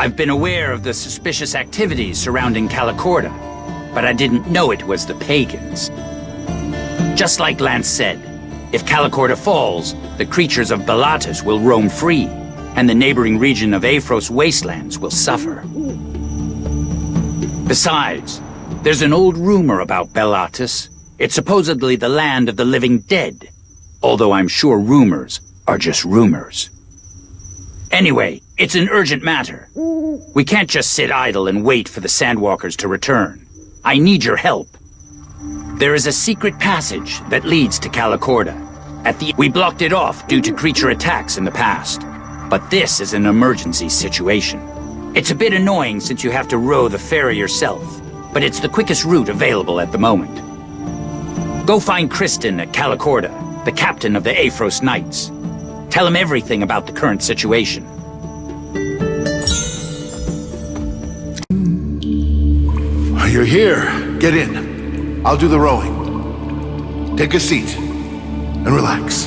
I've been aware of the suspicious activities surrounding Calicorda, but I didn't know it was the pagans. Just like Lance said, if Calicorda falls, the creatures of Bellatus will roam free, and the neighboring region of Aphros wastelands will suffer. Besides, there's an old rumor about Bellatus. It's supposedly the land of the living dead, although I'm sure rumors are just rumors. Anyway, it's an urgent matter. We can't just sit idle and wait for the Sandwalkers to return. I need your help. There is a secret passage that leads to Calicorda. We blocked it off due to creature attacks in the past. But this is an emergency situation. It's a bit annoying since you have to row the ferry yourself, but it's the quickest route available at the moment. Go find Kristen at Calicorda, the captain of the Aphros Knights. Tell him everything about the current situation. You're here. Get in. I'll do the rowing. Take a seat and relax.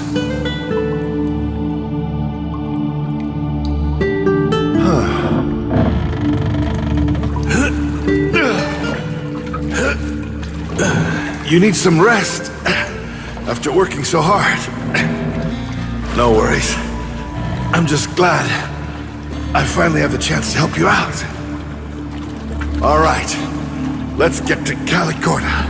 You need some rest after working so hard. No worries. I'm just glad I finally have the chance to help you out. All right, let's get to Calicorda.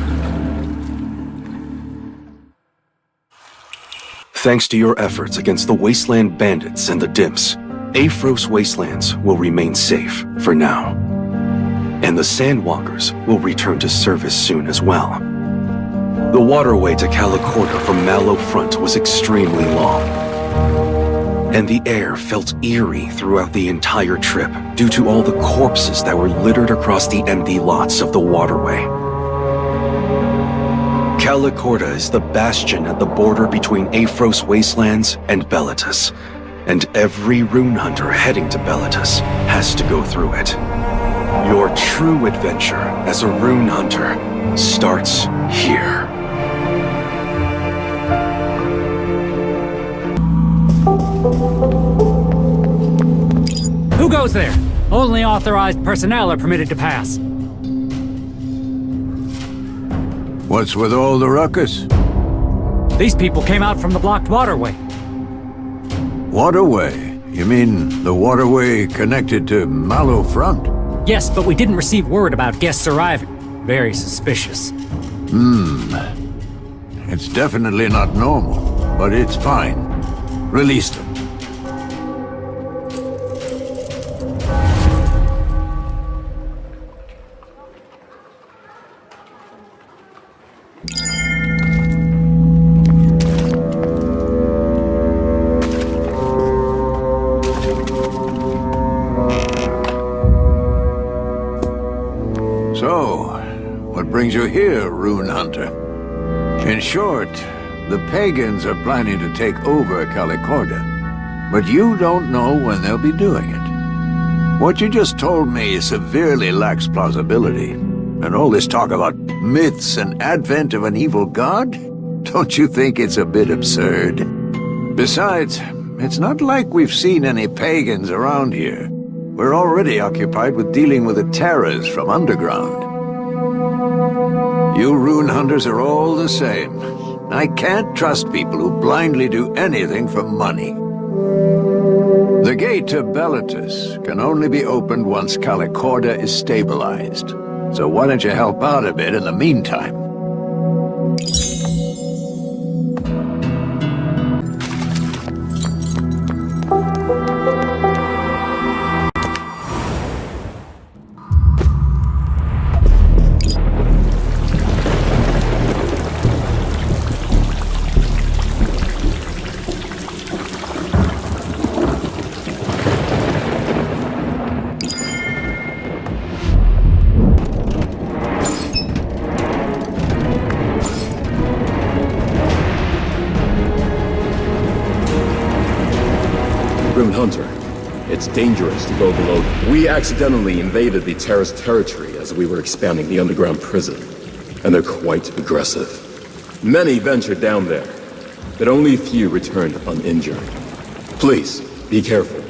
Thanks to your efforts against the Wasteland Bandits and the Dimps, Aphros Wastelands will remain safe for now. And the Sandwalkers will return to service soon as well. The waterway to Calicorda from Mallow Front was extremely long, and the air felt eerie throughout the entire trip due to all the corpses that were littered across the empty lots of the waterway. Calicorda is the bastion at the border between Aphros Wastelands and Bellatus, and every rune hunter heading to Bellatus has to go through it. Your true adventure as a rune hunter starts here. Who goes there? Only authorized personnel are permitted to pass. What's with all the ruckus? These people came out from the blocked waterway. Waterway? You mean the waterway connected to Mallow Front? Yes, but we didn't receive word about guests arriving. Very suspicious. It's definitely not normal, but it's fine. Release them. So, what brings you here, Rune Hunter? In short, the pagans are planning to take over Calicorda, but you don't know when they'll be doing it. What you just told me severely lacks plausibility, and all this talk about myths and advent of an evil god? Don't you think it's a bit absurd? Besides, it's not like we've seen any pagans around here. We're already occupied with dealing with the terrors from underground. You rune hunters are all the same. I can't trust people who blindly do anything for money. The gate to Bellatus can only be opened once Calicorda is stabilized. So why don't you help out a bit in the meantime? Hunter, it's dangerous to go below them. We accidentally invaded the terrorist territory as we were expanding the underground prison, and they're quite aggressive. Many ventured down there, but only a few returned uninjured. Please, be careful.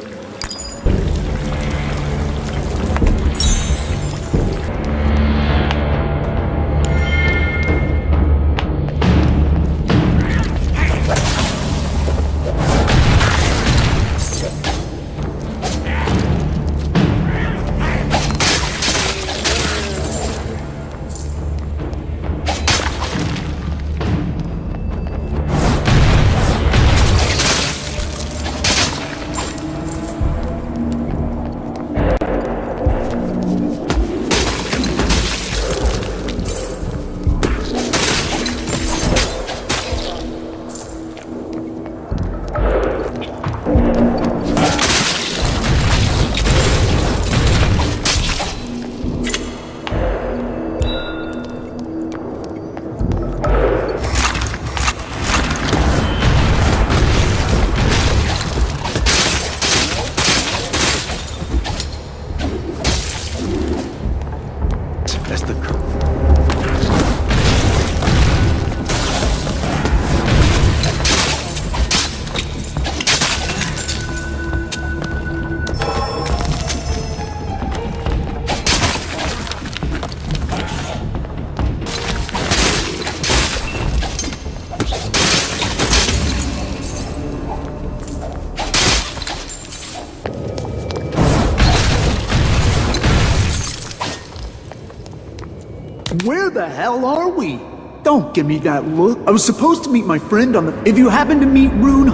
Where the hell are we? Don't give me that look. I was supposed to meet my friend on the... If you happen to meet Rune...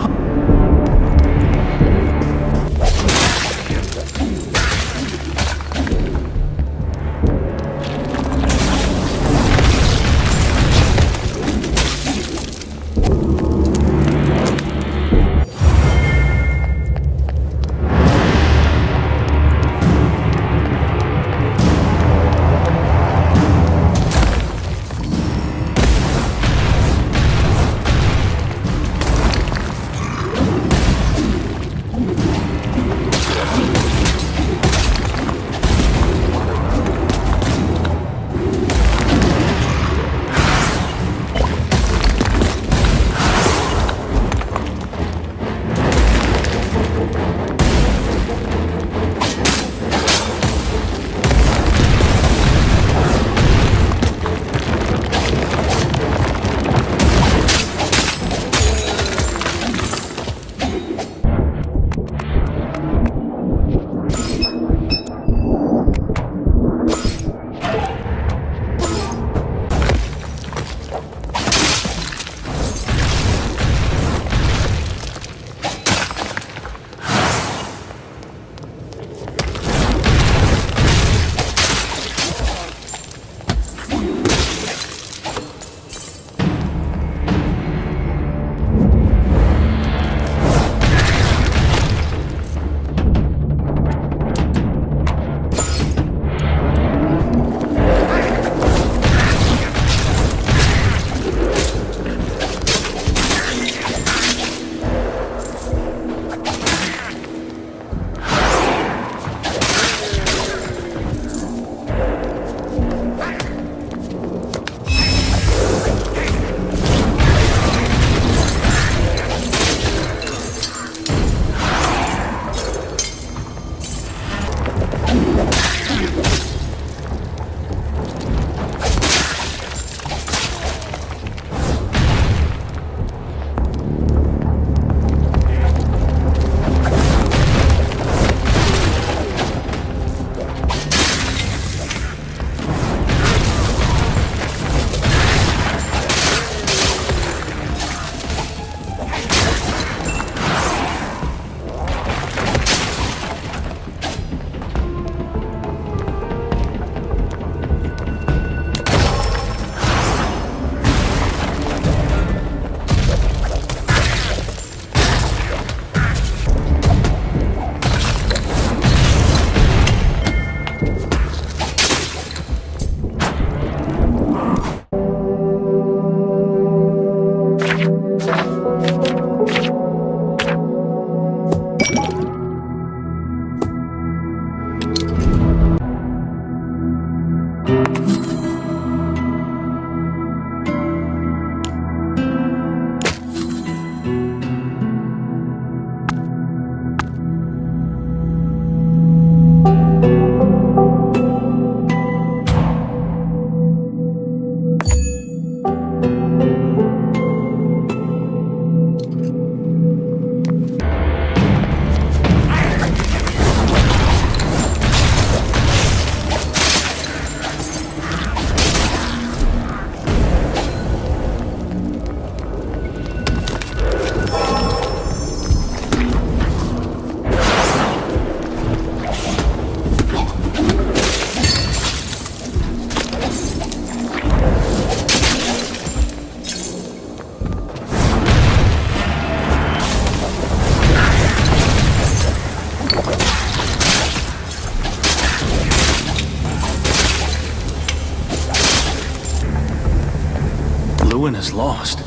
Lewin is lost.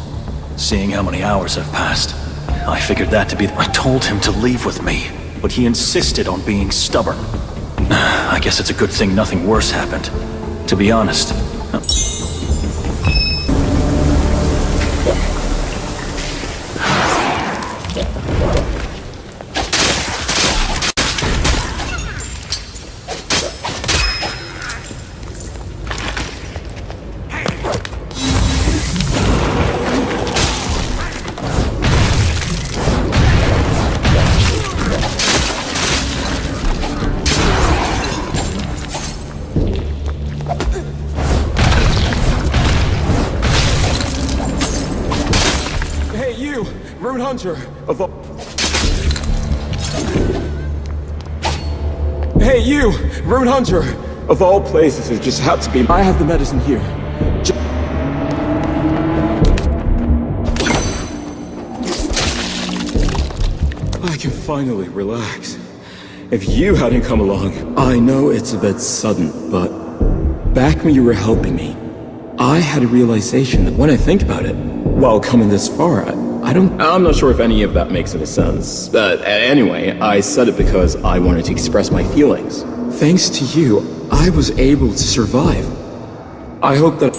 Seeing how many hours have passed, I figured that to be... I told him to leave with me, but he insisted on being stubborn. I guess it's a good thing nothing worse happened. To be honest... Hunter of all... Hey, you! Rune Hunter! Of all places, it just had to be... I have the medicine here. I can finally relax. If you hadn't come along, I know it's a bit sudden, but back when you were helping me, I had a realization that when I think about it, while coming this far, I'm not sure if any of that makes any sense. Anyway, I said it because I wanted to express my feelings. Thanks to you, I was able to survive. I hope that...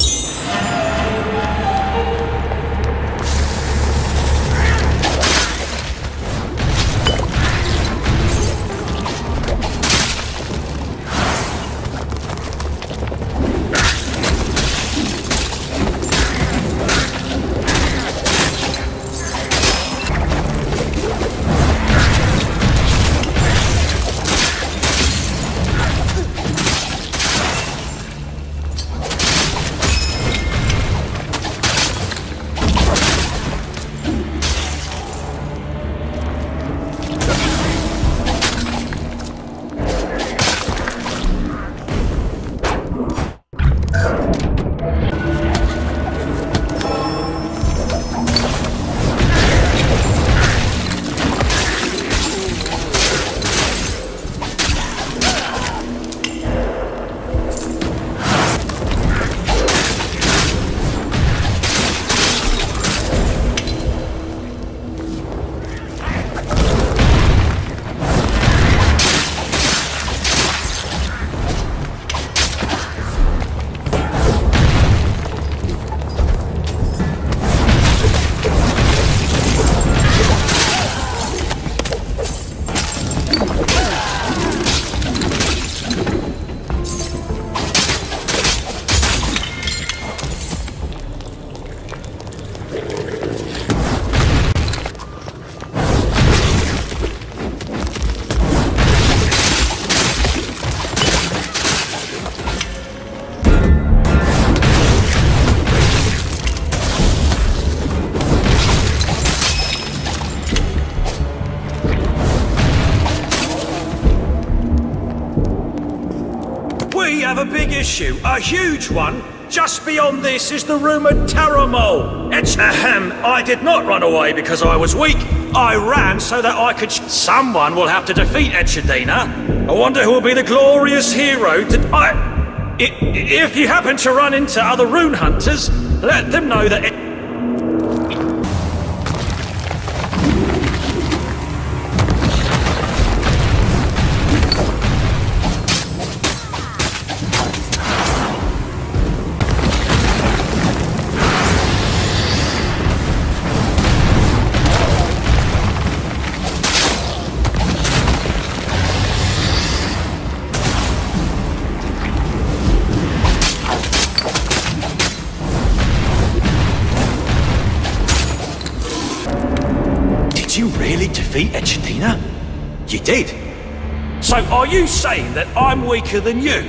We have a big issue, a huge one. Just beyond this is the rumoured terror mole. I did not run away because I was weak. I ran so that I could... Someone will have to defeat Echidna. I wonder who will be the glorious hero to... If you happen to run into other rune hunters, let them know that... Defeat Echidna? You did? So are you saying that I'm weaker than you?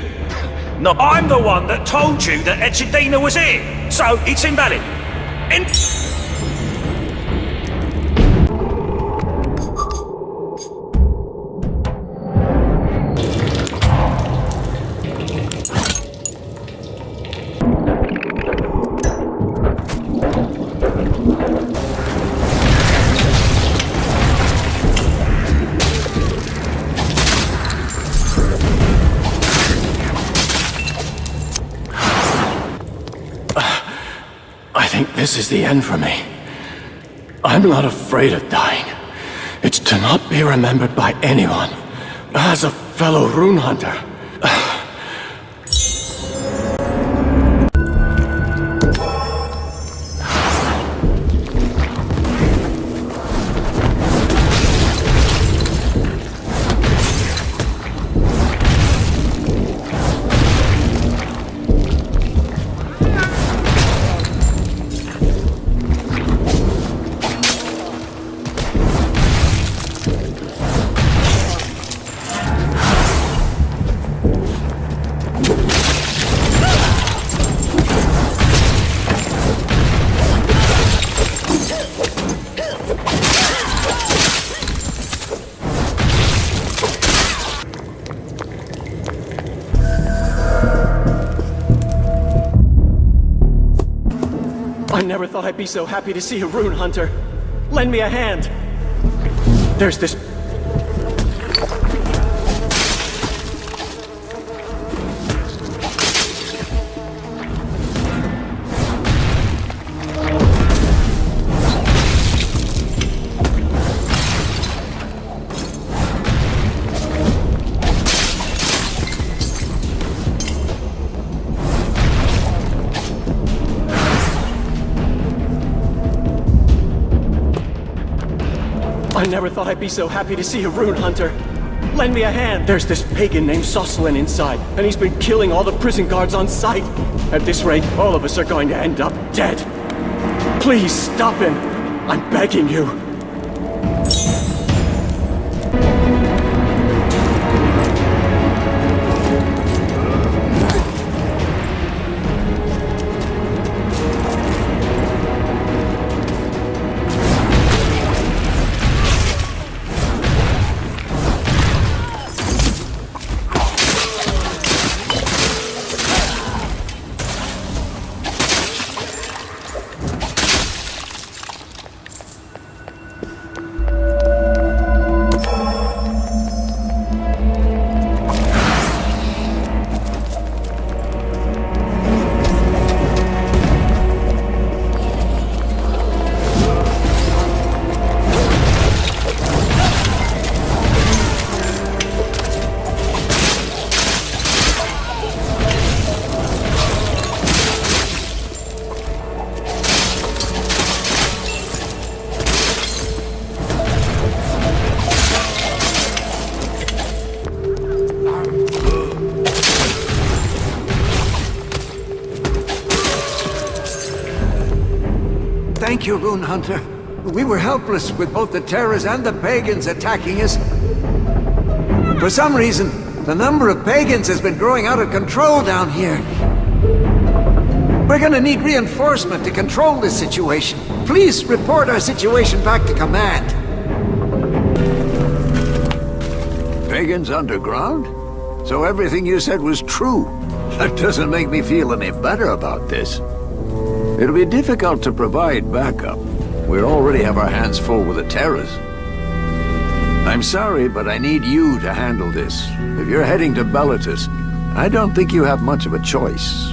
No, I'm the one that told you that Echidna was here. So it's invalid. I think this is the end for me. I'm not afraid of dying. It's to not be remembered by anyone as a fellow rune hunter. never thought I'd be so happy to see a rune hunter. Lend me a hand. There's this... I never thought I'd be so happy to see a rune hunter. Lend me a hand. There's this pagan named Soslin inside, and he's been killing all the prison guards on sight. At this rate, all of us are going to end up dead. Please stop him. I'm begging you. Thank you, Rune Hunter. We were helpless with both the terrors and the pagans attacking us. For some reason, the number of pagans has been growing out of control down here. We're gonna need reinforcement to control this situation. Please report our situation back to command. Pagans underground? So everything you said was true. That doesn't make me feel any better about this. It'll be difficult to provide backup. We already have our hands full with the terrors. I'm sorry, but I need you to handle this. If you're heading to Bellatus, I don't think you have much of a choice.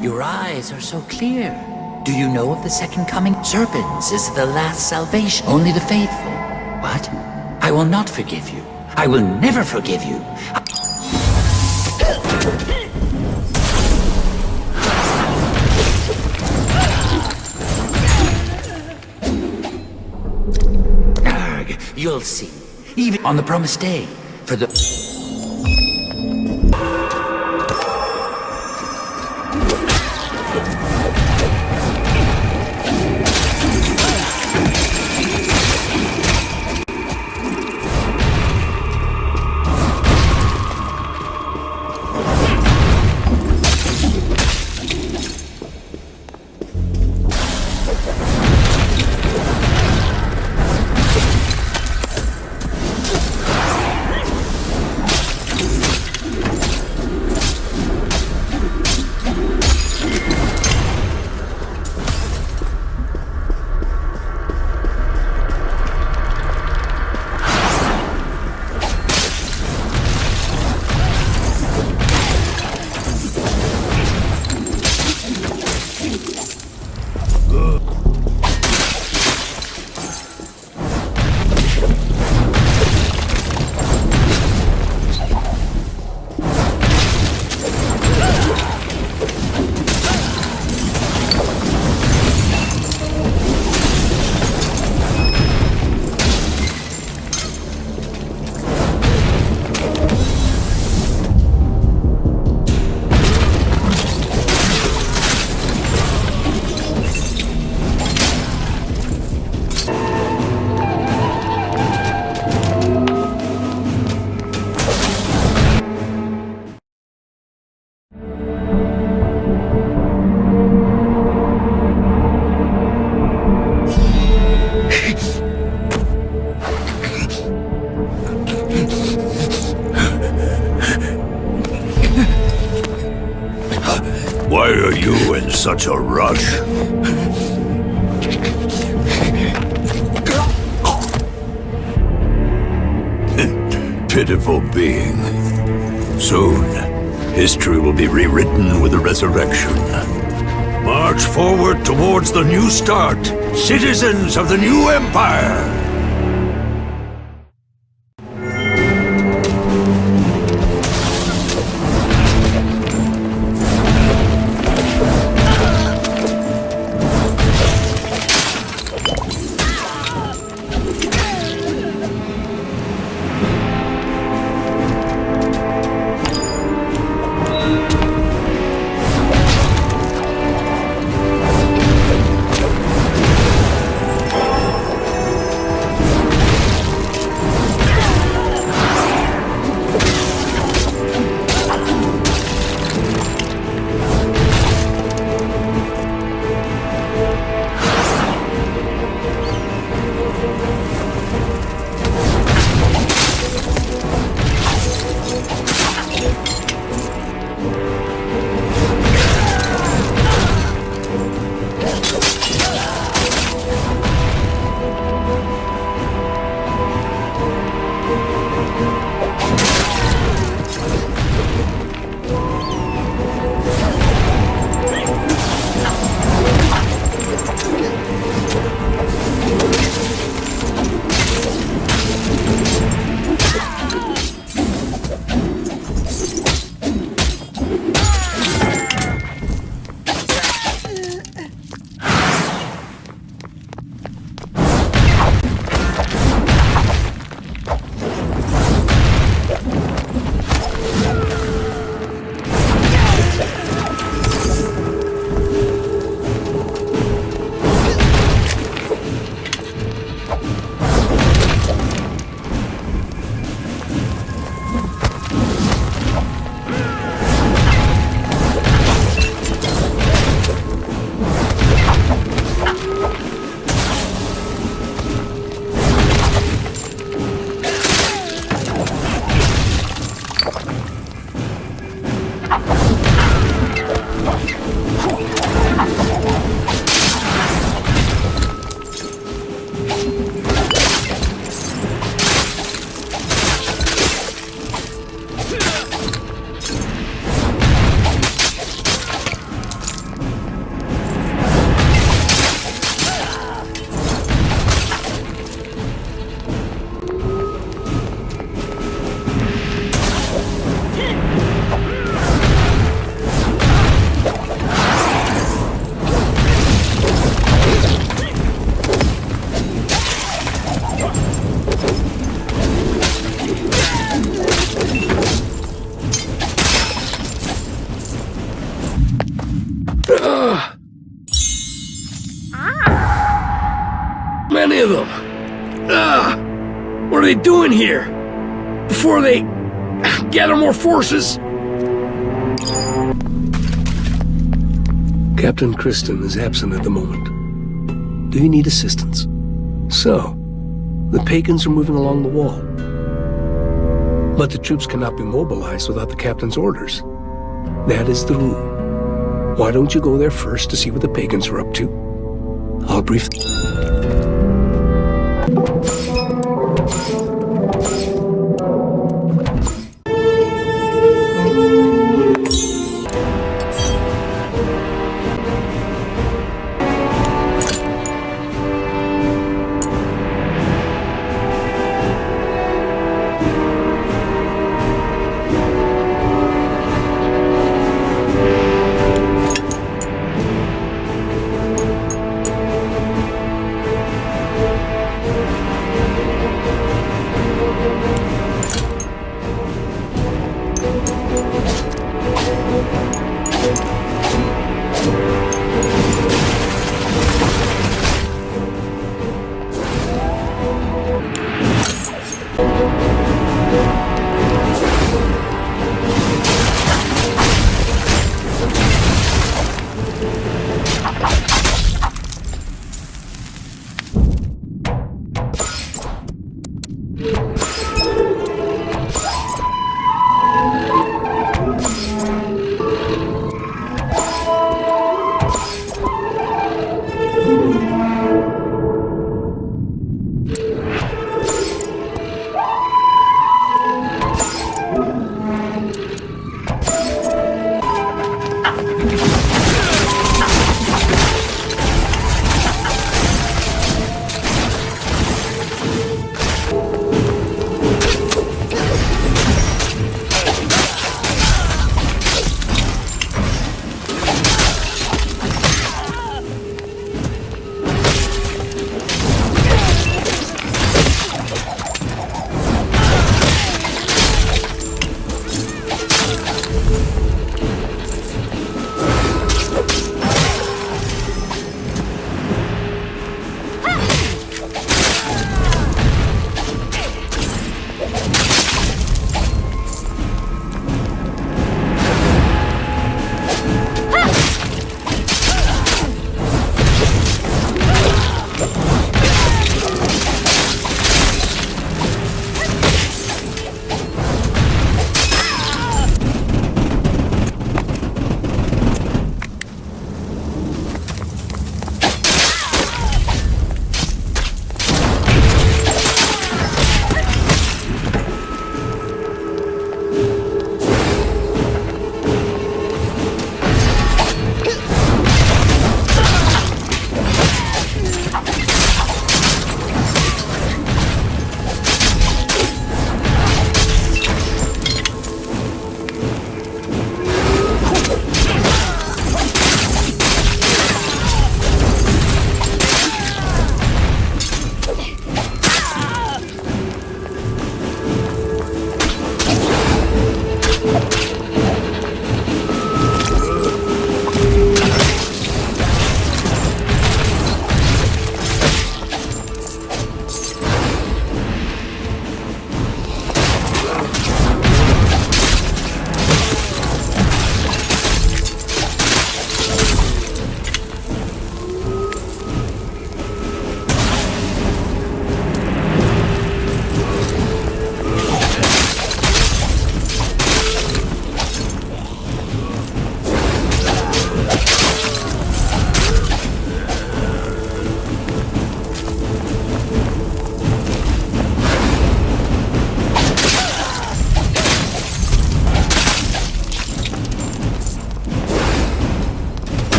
Your eyes are so clear. Do you know of the second coming? Serpents is the last salvation. Only the faithful. What? I will not forgive you. I will never forgive you. Arg, you'll see. Even on the promised day, for the... Why are you in such a rush? Pitiful being. Soon, history will be rewritten with the resurrection. March forward towards the new start, citizens of the new empire! many of them? What are they doing here? Before they gather more forces? Captain Kristen is absent at the moment. Do you need assistance? So, the pagans are moving along the wall. But the troops cannot be mobilized without the captain's orders. That is the rule. Why don't you go there first to see what the pagans are up to? I'll brief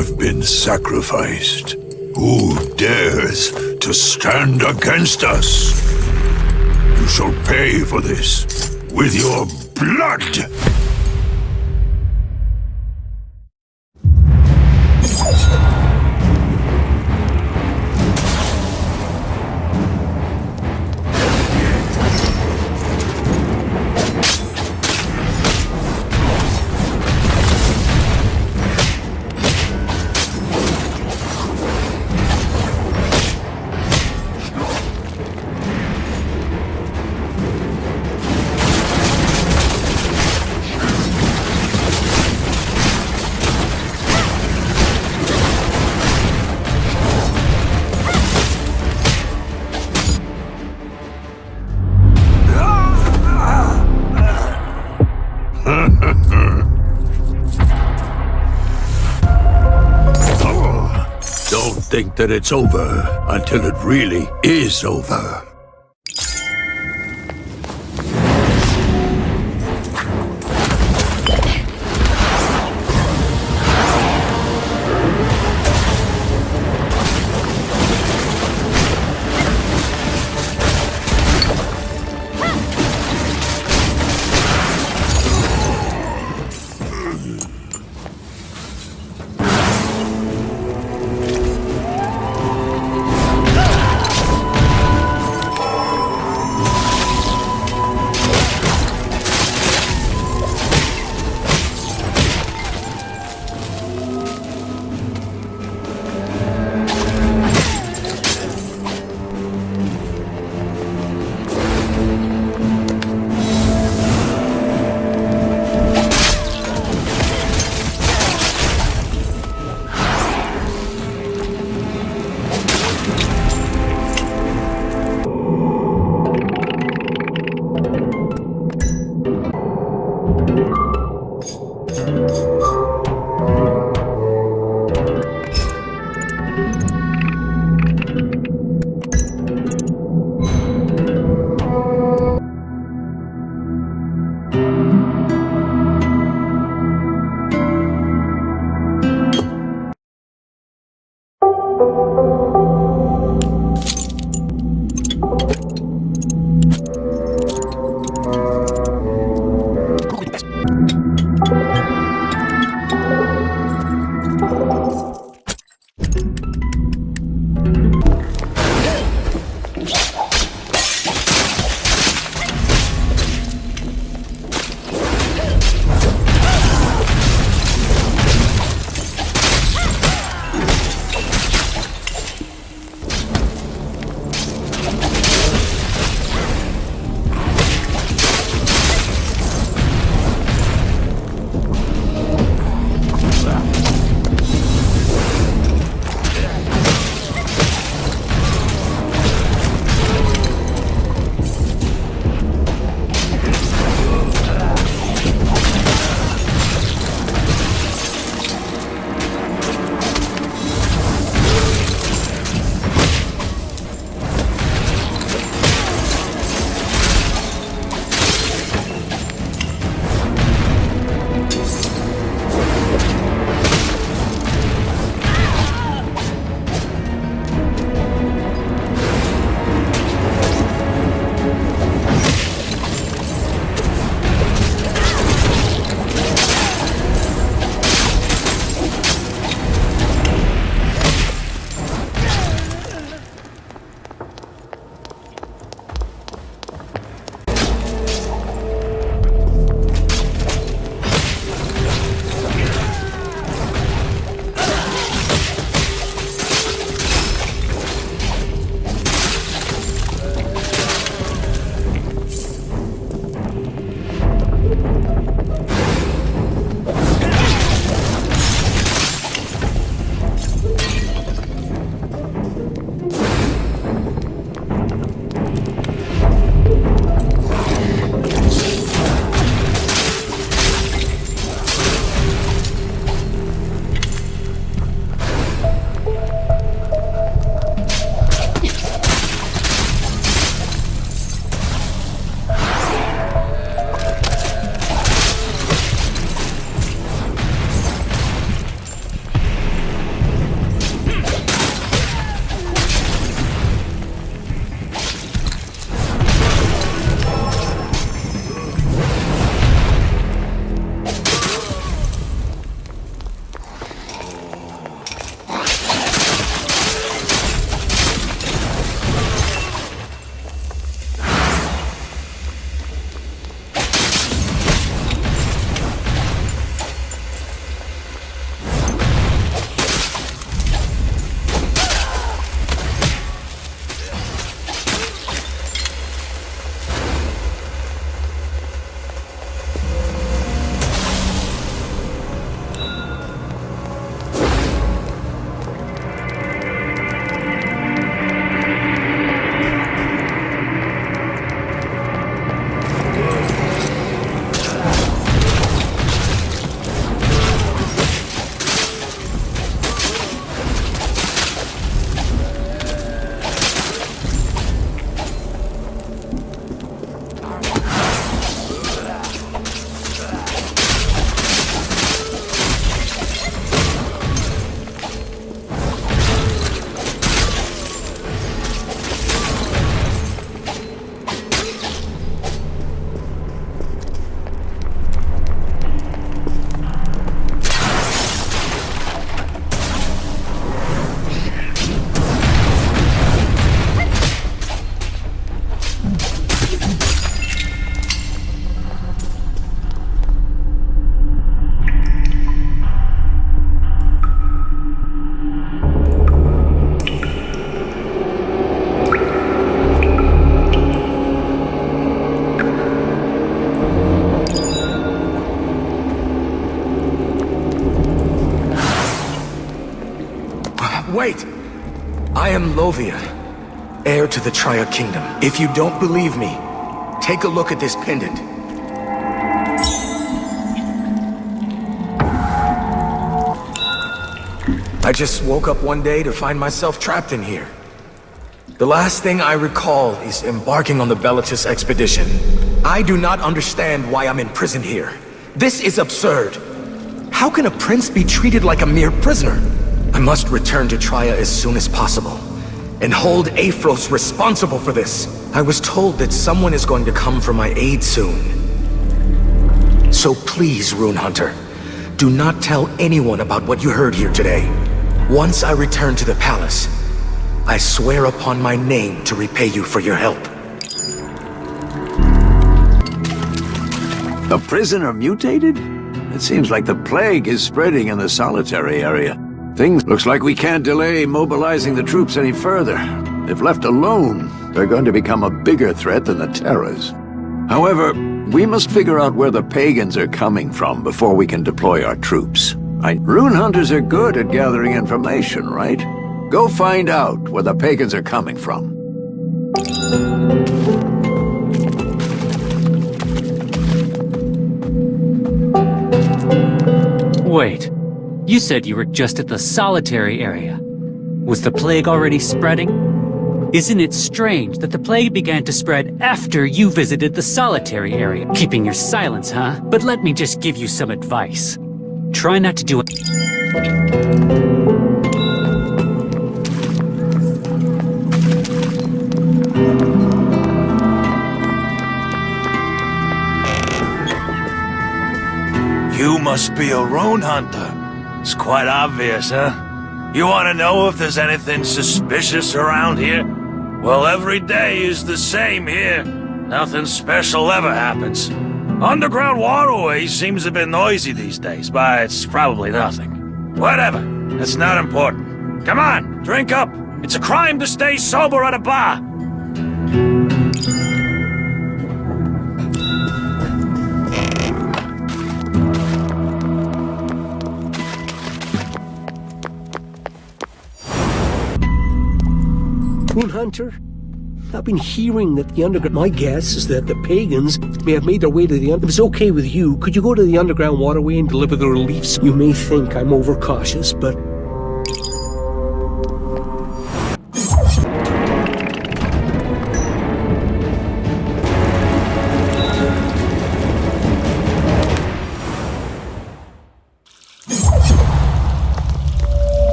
have been sacrificed. Who dares to stand against us? You shall pay for this with your blood! Don't think that it's over until it really is over. Wait! I am Lovia, heir to the Triad Kingdom. If you don't believe me, take a look at this pendant. I just woke up one day to find myself trapped in here. The last thing I recall is embarking on the Bellatus expedition. I do not understand why I'm imprisoned here. This is absurd. How can a prince be treated like a mere prisoner? I must return to Triad as soon as possible, and hold Aphros responsible for this. I was told that someone is going to come for my aid soon. So please, Rune Hunter, do not tell anyone about what you heard here today. Once I return to the palace, I swear upon my name to repay you for your help. The prisoner mutated? It seems like the plague is spreading in the solitary area. Things looks like we can't delay mobilizing the troops any further. If left alone, they're going to become a bigger threat than the Terrors. However, we must figure out where the pagans are coming from before we can deploy our troops. Rune hunters are good at gathering information, right? Go find out where the pagans are coming from. Wait, you said you were just at the solitary area. Was the plague already spreading? Isn't it strange that the plague began to spread after you visited the solitary area? Keeping your silence, huh? But let me just give you some advice. Try not to do it. You must be a Rune Hunter. It's quite obvious, huh? You want to know if there's anything suspicious around here? Well, every day is the same here. Nothing special ever happens. Underground waterway seems a bit noisy these days, but it's probably nothing. Whatever, it's not important. Come on, drink up. It's a crime to stay sober at a bar. Rune Hunter, I've been hearing that the underground... My guess is that the pagans may have made their way to the... If it's okay with you, could you go to the underground waterway and deliver the reliefs? You may think I'm overcautious, but...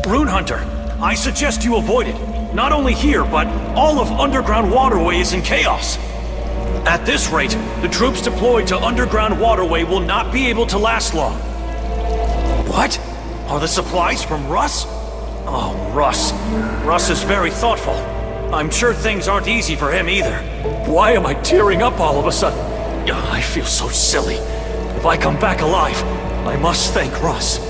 Rune Hunter, I suggest you avoid it. Not only here, but all of Underground Waterway is in chaos. At this rate, the troops deployed to Underground Waterway will not be able to last long. What? Are the supplies from Russ? Oh, Russ. Russ is very thoughtful. I'm sure things aren't easy for him either. Why am I tearing up all of a sudden? I feel so silly. If I come back alive, I must thank Russ.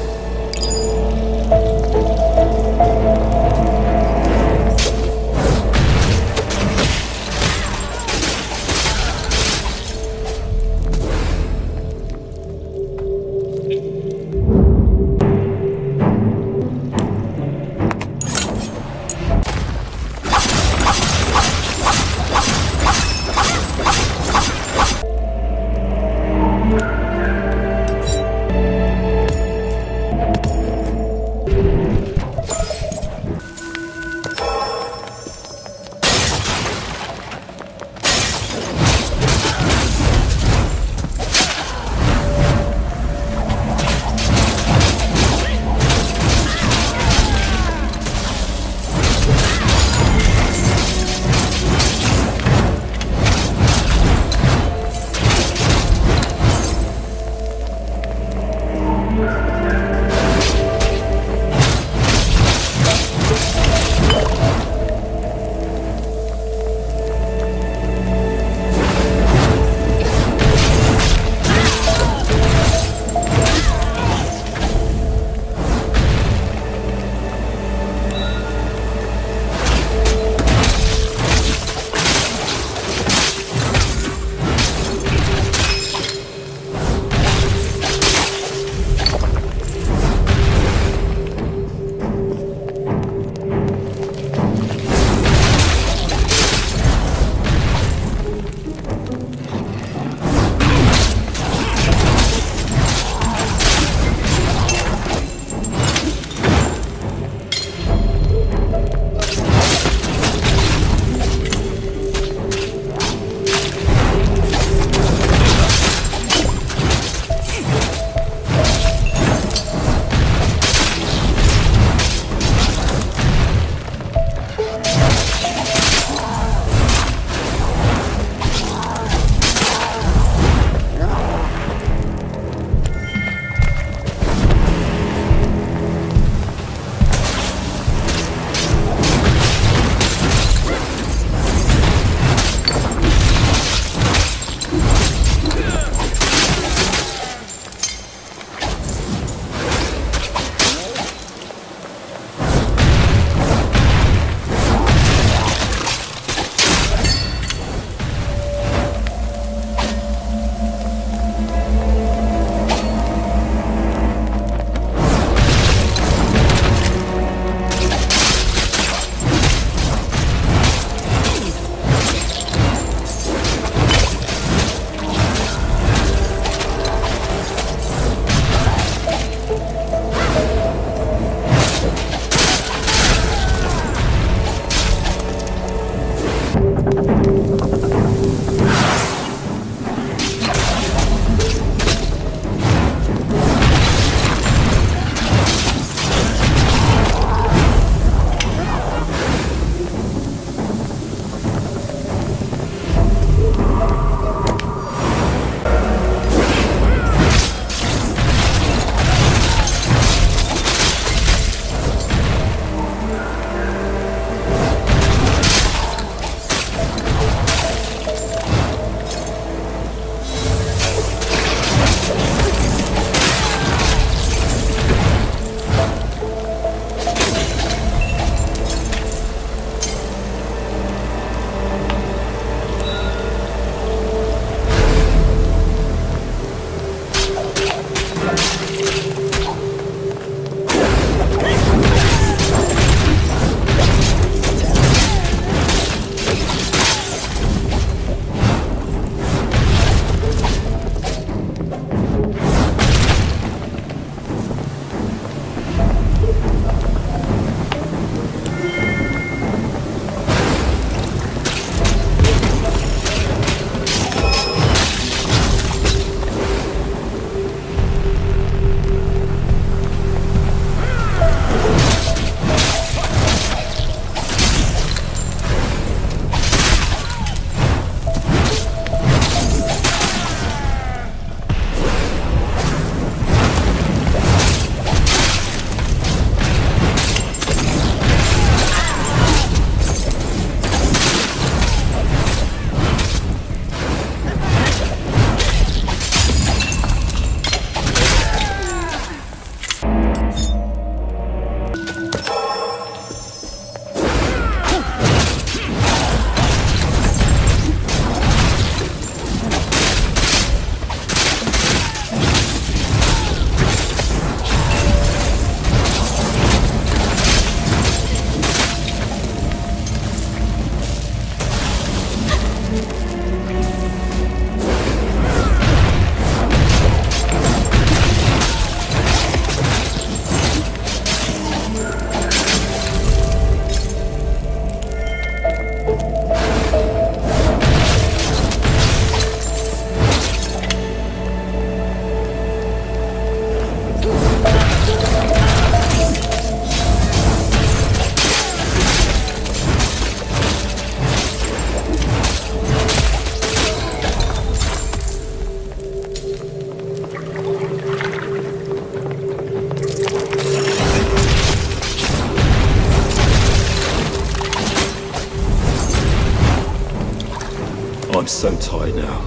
I'm so tired now.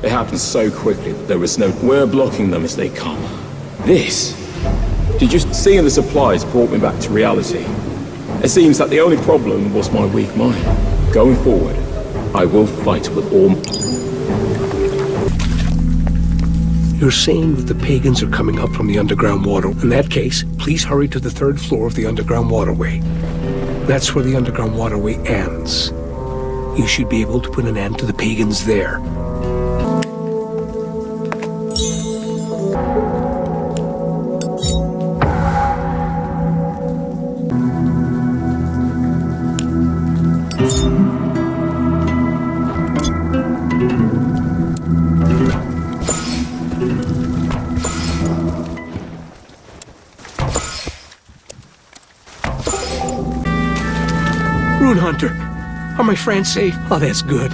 It happened so quickly that there was no... We're blocking them as they come. This? Did you see the supplies brought me back to reality? It seems that the only problem was my weak mind. Going forward, I will fight with all... You're saying that the pagans are coming up from the underground water. In that case, please hurry to the 3rd floor of the underground waterway. That's where the underground waterway ends. You should be able to put an end to the pagans there. Rune Hunter, are my friends safe? Oh, that's good.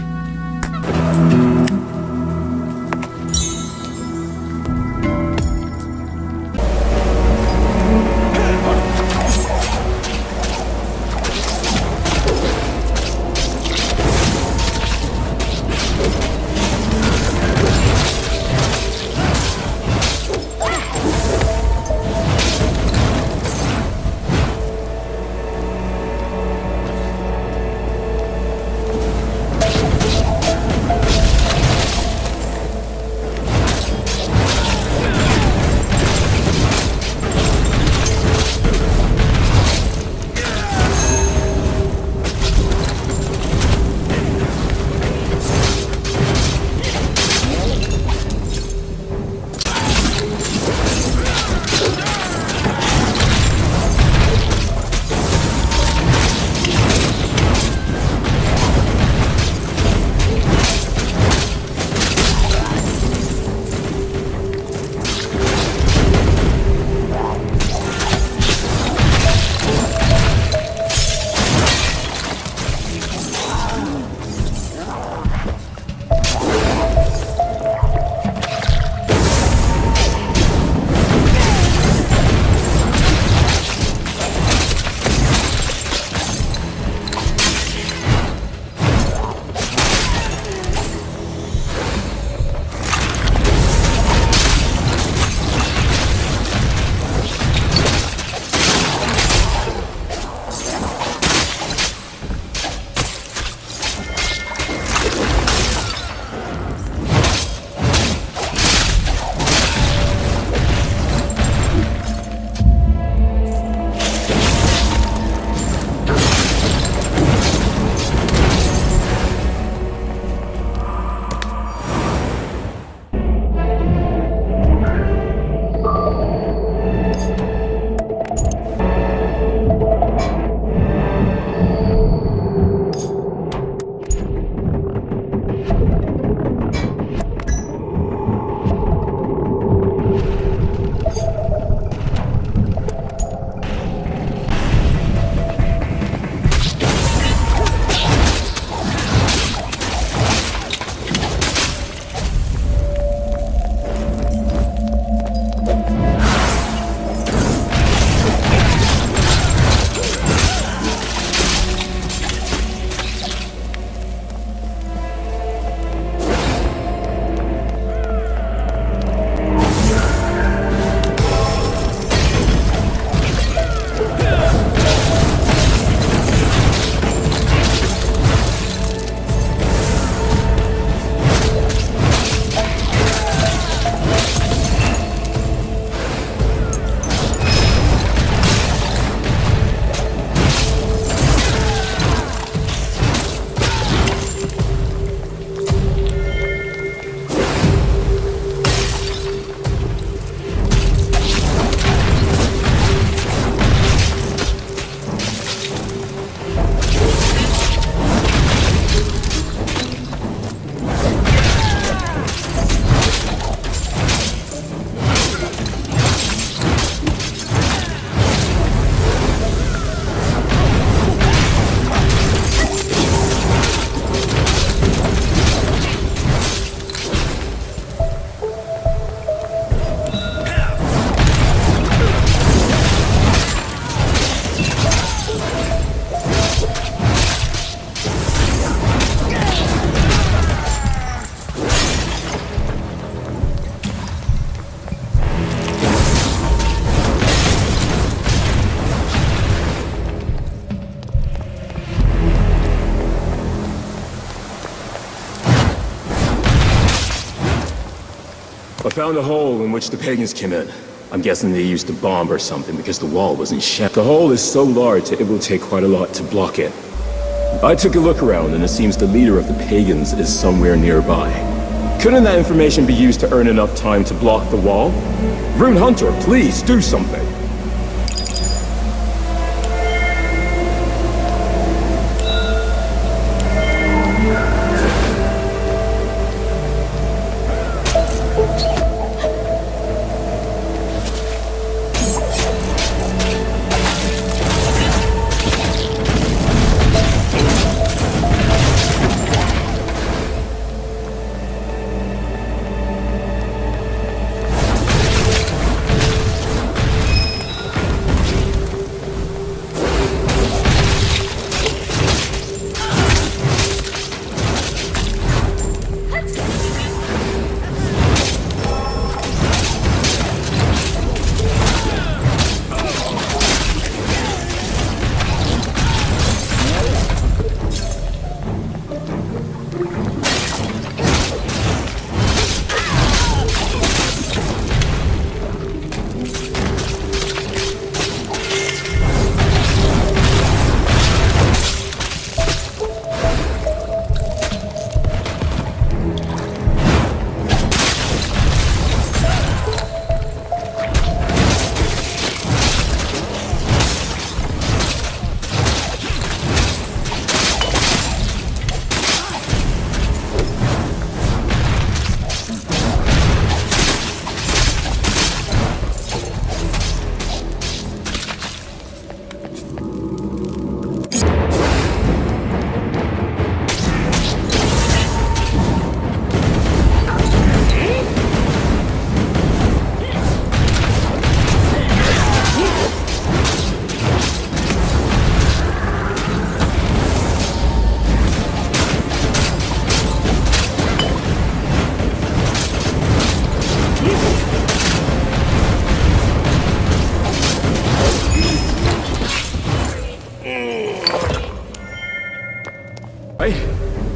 I found a hole in which the pagans came in. I'm guessing they used a bomb or something because the wall was in shattered. The hole is so large that it will take quite a lot to block it. I took a look around and it seems the leader of the pagans is somewhere nearby. Couldn't that information be used to earn enough time to block the wall? Rune Hunter, please do something.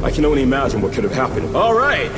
I can only imagine what could have happened. All right.